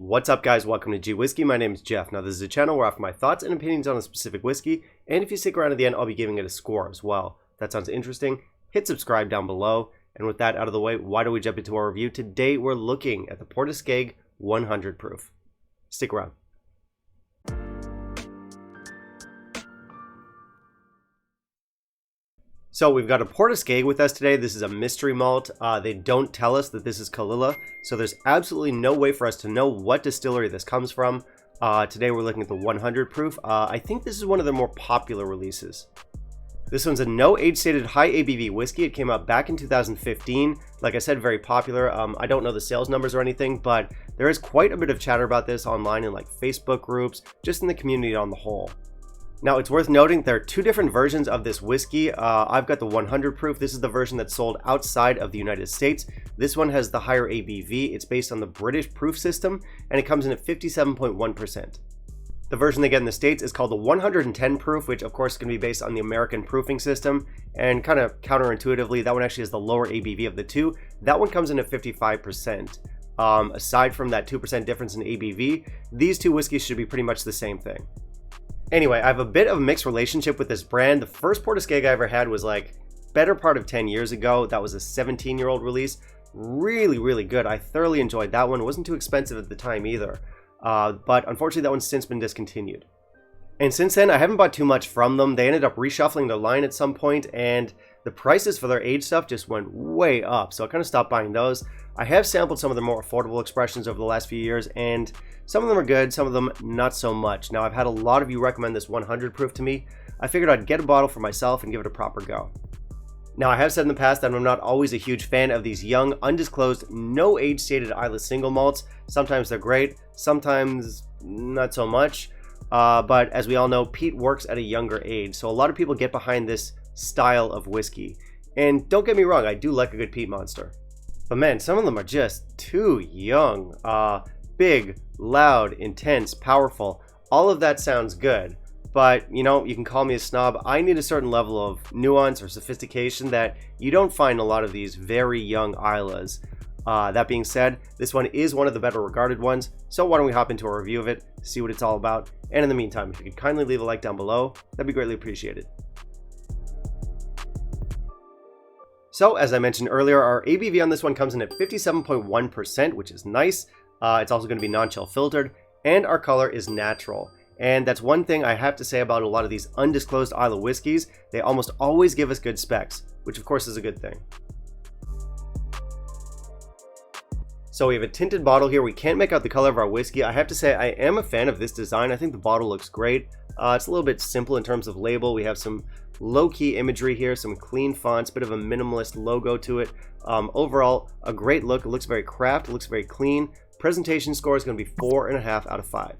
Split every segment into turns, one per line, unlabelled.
What's up, guys? Welcome to G Whiskey. My name is Jeff. Now, this is a channel where I offer my thoughts and opinions on a specific whiskey, and if you stick around to the end, I'll be giving it a score as well. If that sounds interesting, hit subscribe down below. And with that out of the way, why don't we jump into our review? Today, we're looking at the Port Askaig 100 proof. Stick around. So we've got a Port Askaig with us today. This is a mystery malt. They don't tell us that this is Kalila, so there's absolutely no way for us to know what distillery this comes from. Today we're looking at the 100 proof. I think this is one of their more popular releases. This one's a no age stated high ABV whiskey. It came out back in 2015. Like I said, very popular. I don't know the sales numbers or anything, but there is quite a bit of chatter about this online in like Facebook groups, just in the community on the whole. Now, it's worth noting there are two different versions of this whiskey. I've got the 100 proof. This is the version that's sold outside of the United States. This one has the higher ABV. It's based on the British proof system, and it comes in at 57.1%. The version they get in the States is called the 110 proof, which of course is going to be based on the American proofing system. And kind of counterintuitively, that one actually has the lower ABV of the two. That one comes in at 55%. Aside from that 2% difference in ABV, these two whiskeys should be pretty much the same thing. Anyway, I have a bit of a mixed relationship with this brand. The first Port Askaig I ever had was like better part of 10 years ago. That was a 17-year-old release. Really good. I thoroughly enjoyed that one. It wasn't too expensive at the time either. But unfortunately, that one's since been discontinued. And since then, I haven't bought too much from them. They ended up reshuffling their line at some point, and the prices for their aged stuff just went way up. So I kind of stopped buying those. I have sampled some of the more affordable expressions over the last few years, and some of them are good, some of them not so much. Now, I've had a lot of you recommend this 100 proof to me. I figured I'd get a bottle for myself and give it a proper go. Now, I have said in the past that I'm not always a huge fan of these young, undisclosed, no age stated Islay single malts. Sometimes they're great, sometimes not so much. But as we all know, peat works at a younger age, so a lot of people get behind this style of whiskey. And don't get me wrong, I do like a good peat monster. But man, some of them are just too young. Big, loud, intense, powerful. All of that sounds good. But, you know, you can call me a snob. I need a certain level of nuance or sophistication that you don't find in a lot of these very young Islas. That being said, this one is one of the better regarded ones. So why don't we hop into a review of it, see what it's all about. And in the meantime, if you could kindly leave a like down below, that'd be greatly appreciated. So, as I mentioned earlier, our ABV on this one comes in at 57.1%, which is nice. It's also going to be non-chill filtered, and our color is natural. And that's one thing I have to say about a lot of these undisclosed Islay whiskeys. They almost always give us good specs, which of course is a good thing. So we have a tinted bottle here. We can't make out the color of our whiskey. I have to say I am a fan of this design. I think the bottle looks great. It's a little bit simple in terms of label. We have some low-key imagery here, some clean fonts, bit of a minimalist logo to it. Overall, a great look. It looks very craft, it looks very clean. Presentation score is going to be 4.5 out of 5.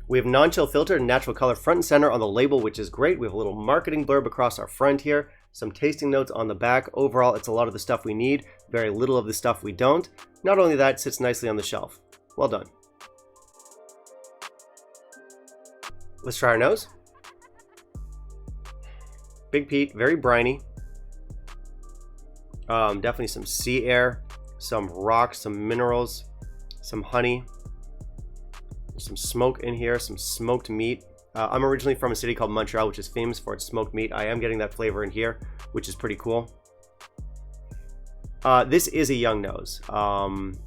We have non-chill filter and natural color front and center on the label, which is great. We have a little marketing blurb across our front here, some tasting notes on the back. Overall, it's a lot of the stuff we need, very little of the stuff we don't. Not only that, it sits nicely on the shelf. Well done. Let's try our nose. Big peat, very briny. Definitely some sea air, some rocks, some minerals, some honey. There's some smoke in here, some smoked meat. I'm originally from a city called Montreal, which is famous for its smoked meat. I am getting that flavor in here, which is pretty cool. This is a young nose.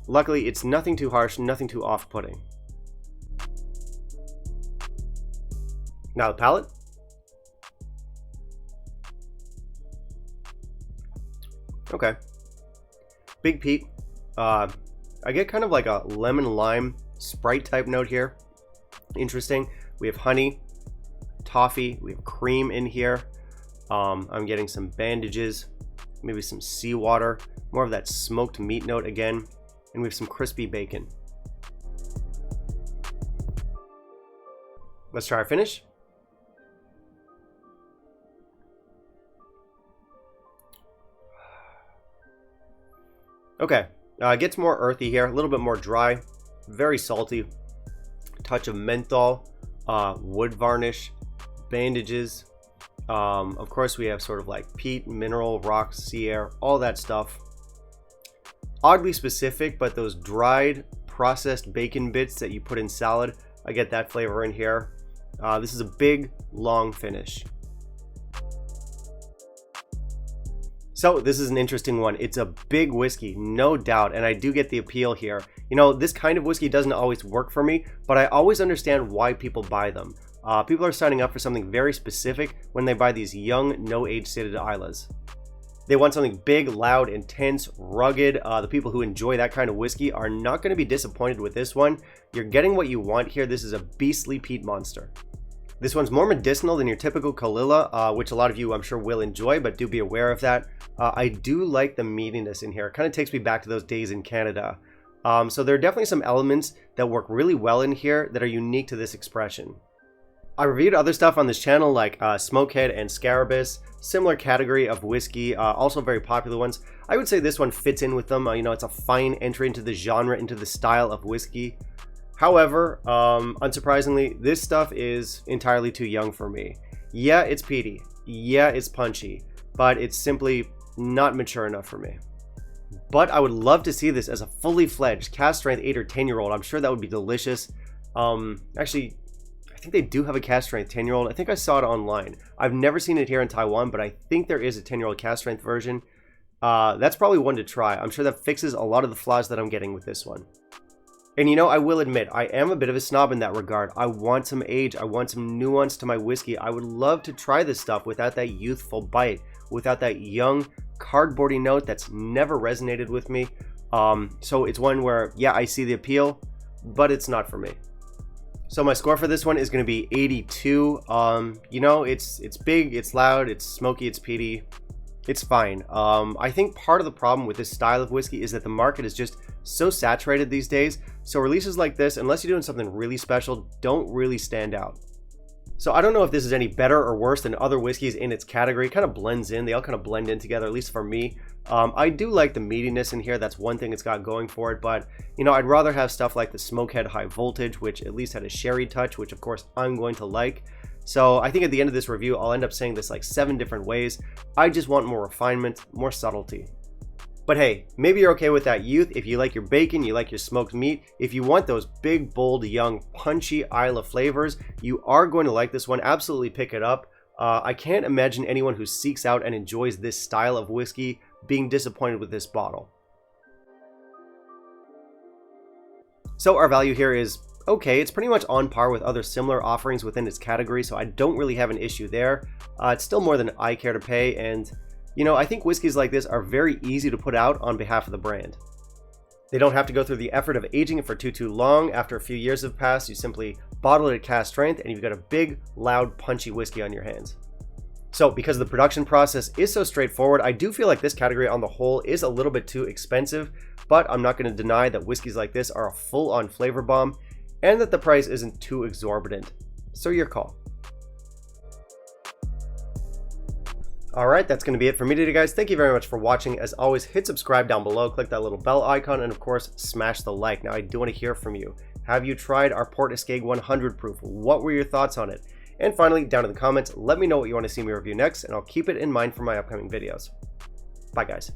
Luckily, it's nothing too harsh, nothing too off-putting. Now the palate. Okay. Big peat. I get kind of like a lemon lime Sprite type note here. Interesting. We have honey, toffee, we have cream in here. I'm getting some bandages, maybe some seawater, more of that smoked meat note again, and we have some crispy bacon. Let's try our finish. Okay, it gets more earthy here, a little bit more dry, very salty, touch of menthol, wood varnish, bandages. Of course, we have sort of like peat, mineral, rocks, sea air, all that stuff. Oddly specific, but those dried processed bacon bits that you put in salad. I get that flavor in here. This is a big, long finish. So this is an interesting one. It's a big whiskey, no doubt, and I do get the appeal here. You know, this kind of whiskey doesn't always work for me, but I always understand why people buy them. People are signing up for something very specific when they buy these young, no age-stated Islas. They want something big, loud, intense, rugged. The people who enjoy that kind of whiskey are not going to be disappointed with this one. You're getting what you want here. This is a beastly peat monster. This one's more medicinal than your typical Caol Ila, which a lot of you I'm sure will enjoy, but do be aware of that. I do like the meatiness in here. It kind of takes me back to those days in Canada. So there are definitely some elements that work really well in here that are unique to this expression. I reviewed other stuff on this channel like Smokehead and Scarabus, similar category of whiskey, also very popular ones. I would say this one fits in with them. You know, it's a fine entry into the genre, into the style of whiskey. However, unsurprisingly, this stuff is entirely too young for me. Yeah, it's peaty. Yeah, it's punchy, but it's simply not mature enough for me. But I would love to see this as a fully fledged cask strength 8 or 10-year-old. I'm sure that would be delicious. Actually, I think they do have a cask strength 10-year-old. I think I saw it online. I've never seen it here in Taiwan, but I think there is a 10-year-old cask strength version. That's probably one to try. I'm sure that fixes a lot of the flaws that I'm getting with this one. And you know, I will admit, I am a bit of a snob in that regard. I want some age, I want some nuance to my whiskey. I would love to try this stuff without that youthful bite, without that young, cardboardy note that's never resonated with me. So it's one where, yeah, I see the appeal, but it's not for me. So my score for this one is going to be 82. You know, it's big, it's loud, it's smoky, it's peaty. It's fine. I think part of the problem with this style of whiskey is that the market is just so saturated these days. So releases like this, unless you're doing something really special, don't really stand out. So I don't know if this is any better or worse than other whiskeys in its category. It kind of blends in. They all kind of blend in together, at least for me. I do like the meatiness in here. That's one thing it's got going for it. But, you know, I'd rather have stuff like the Smokehead High Voltage, which at least had a sherry touch, which of course I'm going to like. So I think at the end of this review, I'll end up saying this like 7 different ways. I just want more refinement, more subtlety. But hey, maybe you're okay with that youth. If you like your bacon, you like your smoked meat, if you want those big, bold, young, punchy Islay flavors, you are going to like this one. Absolutely pick it up. I can't imagine anyone who seeks out and enjoys this style of whiskey being disappointed with this bottle. So our value here is okay. It's pretty much on par with other similar offerings within its category, so I don't really have an issue there. It's still more than I care to pay, and you know, I think whiskeys like this are very easy to put out on behalf of the brand. They don't have to go through the effort of aging it for too long. After a few years have passed, you simply bottle it at cask strength and you've got a big, loud, punchy whiskey on your hands. So because the production process is so straightforward, I do feel like this category on the whole is a little bit too expensive, but I'm not going to deny that whiskeys like this are a full-on flavor bomb and that the price isn't too exorbitant. So your call. Alright, that's going to be it for me today, guys. Thank you very much for watching. As always, hit subscribe down below, click that little bell icon, and of course, smash the like. Now, I do want to hear from you. Have you tried our Port Askaig 100 proof? What were your thoughts on it? And finally, down in the comments, let me know what you want to see me review next, and I'll keep it in mind for my upcoming videos. Bye, guys.